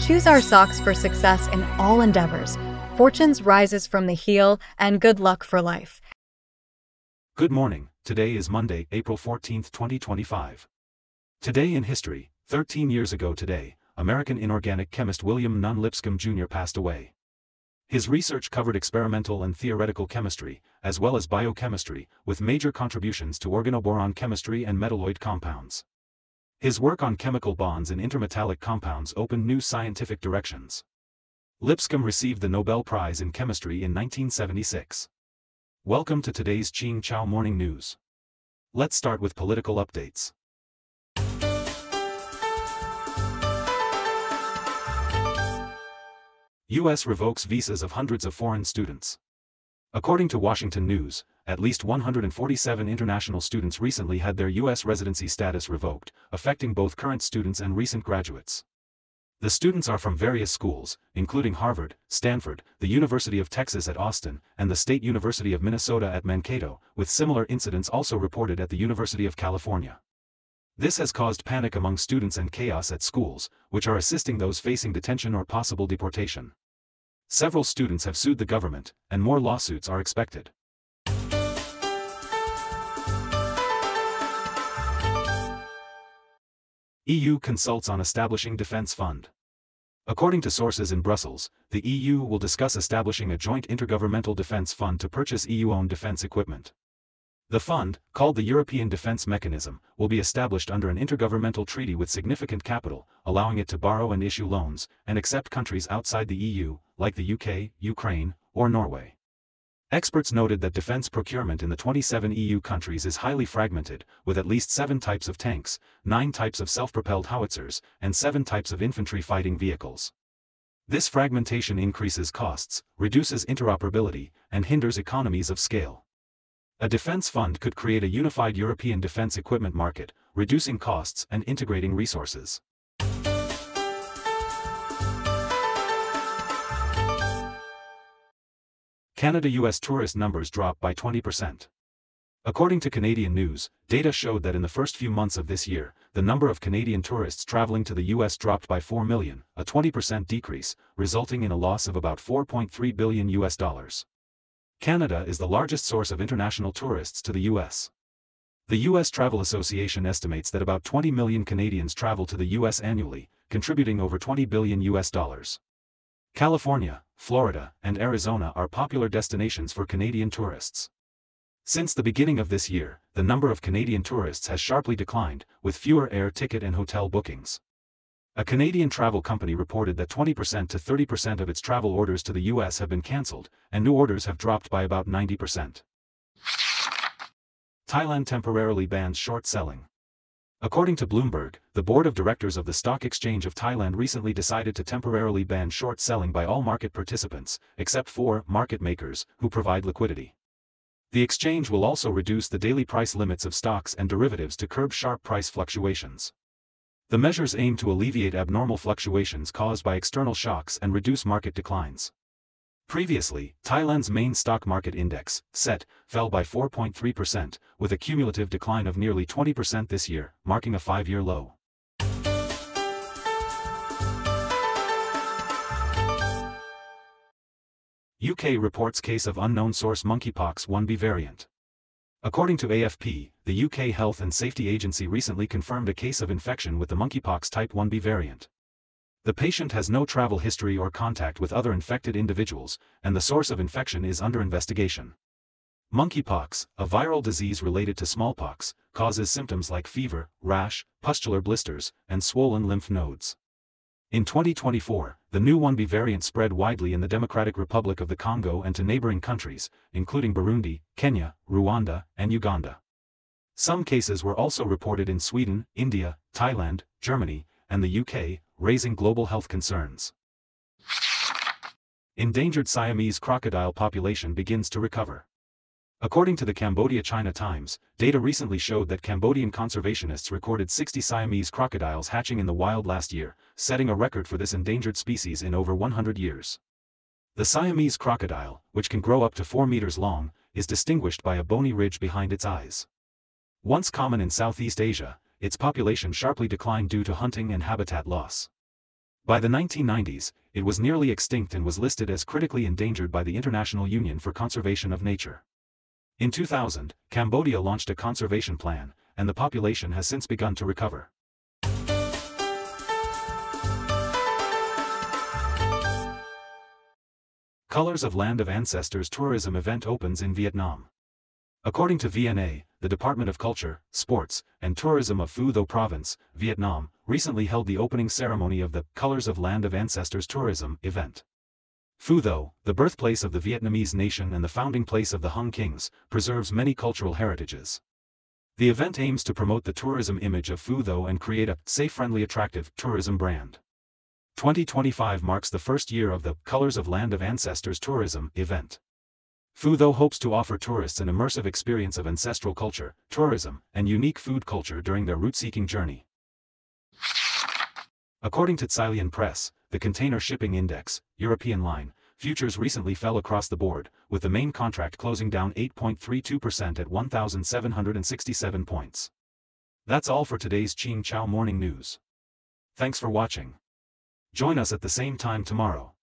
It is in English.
choose our socks for success in all endeavors. Fortunes rises from the heel, and good luck for life. Good morning. Today is Monday, April 14, 2025. Today in history, 13 years ago today, American inorganic chemist William Nunn Lipscomb Jr. passed away. His research covered experimental and theoretical chemistry, as well as biochemistry, with major contributions to organoboron chemistry and metalloid compounds. His work on chemical bonds in intermetallic compounds opened new scientific directions. Lipscomb received the Nobel Prize in Chemistry in 1976. Welcome to today's Ching Chow Morning News. Let's start with political updates. U.S. revokes visas of hundreds of foreign students. According to Washington News, at least 147 international students recently had their U.S. residency status revoked, affecting both current students and recent graduates. The students are from various schools, including Harvard, Stanford, the University of Texas at Austin, and the State University of Minnesota at Mankato, with similar incidents also reported at the University of California. This has caused panic among students and chaos at schools, which are assisting those facing detention or possible deportation. Several students have sued the government, and more lawsuits are expected. EU consults on establishing defense fund. According to sources in Brussels, the EU will discuss establishing a joint intergovernmental defense fund to purchase EU-owned defense equipment. The fund, called the European Defence Mechanism, will be established under an intergovernmental treaty with significant capital, allowing it to borrow and issue loans, and accept countries outside the EU, like the UK, Ukraine, or Norway. Experts noted that defense procurement in the 27 EU countries is highly fragmented, with at least 7 types of tanks, 9 types of self-propelled howitzers, and 7 types of infantry fighting vehicles. This fragmentation increases costs, reduces interoperability, and hinders economies of scale. A defense fund could create a unified European defense equipment market, reducing costs and integrating resources. Canada-US tourist numbers dropped by 20%. According to Canadian News, data showed that in the first few months of this year, the number of Canadian tourists traveling to the US dropped by 4 million, a 20% decrease, resulting in a loss of about $4.3 billion. Canada is the largest source of international tourists to the U.S. The U.S. Travel Association estimates that about 20 million Canadians travel to the U.S. annually, contributing over $20 billion. California, Florida, and Arizona are popular destinations for Canadian tourists. Since the beginning of this year, the number of Canadian tourists has sharply declined, with fewer air ticket and hotel bookings. A Canadian travel company reported that 20% to 30% of its travel orders to the U.S. have been cancelled, and new orders have dropped by about 90%. Thailand temporarily bans short selling. According to Bloomberg, the board of directors of the Stock Exchange of Thailand recently decided to temporarily ban short selling by all market participants, except for market makers, who provide liquidity. The exchange will also reduce the daily price limits of stocks and derivatives to curb sharp price fluctuations. The measures aim to alleviate abnormal fluctuations caused by external shocks and reduce market declines. Previously, Thailand's main stock market index, SET, fell by 4.3%, with a cumulative decline of nearly 20% this year, marking a 5-year low. UK reports case of unknown source monkeypox 1B variant. According to AFP, the UK Health and Safety Agency recently confirmed a case of infection with the monkeypox type 1B variant. The patient has no travel history or contact with other infected individuals, and the source of infection is under investigation. Monkeypox, a viral disease related to smallpox, causes symptoms like fever, rash, pustular blisters, and swollen lymph nodes. In 2024, the new 1B variant spread widely in the Democratic Republic of the Congo and to neighboring countries, including Burundi, Kenya, Rwanda, and Uganda. Some cases were also reported in Sweden, India, Thailand, Germany, and the UK, raising global health concerns. Endangered Siamese crocodile population begins to recover. According to the Cambodia-China Times, data recently showed that Cambodian conservationists recorded 60 Siamese crocodiles hatching in the wild last year, setting a record for this endangered species in over 100 years. The Siamese crocodile, which can grow up to 4 meters long, is distinguished by a bony ridge behind its eyes. Once common in Southeast Asia, its population sharply declined due to hunting and habitat loss. By the 1990s, it was nearly extinct and was listed as critically endangered by the International Union for Conservation of Nature. In 2000, Cambodia launched a conservation plan, and the population has since begun to recover. Colors of Land of Ancestors tourism event opens in Vietnam. According to VNA, the Department of Culture, Sports, and Tourism of Phu Tho Province, Vietnam, recently held the opening ceremony of the Colors of Land of Ancestors tourism event. Phu Tho, the birthplace of the Vietnamese nation and the founding place of the Hung Kings, preserves many cultural heritages. The event aims to promote the tourism image of Phu Tho and create a safe, friendly, attractive tourism brand. 2025 marks the first year of the Colors of Land of Ancestors tourism event. Phu Tho hopes to offer tourists an immersive experience of ancestral culture, tourism, and unique food culture during their route-seeking journey. According to Tsilian Press, the Container Shipping Index, European line, futures recently fell across the board, with the main contract closing down 8.32% at 1,767 points. That's all for today's Qing Chao Morning News. Thanks for watching. Join us at the same time tomorrow.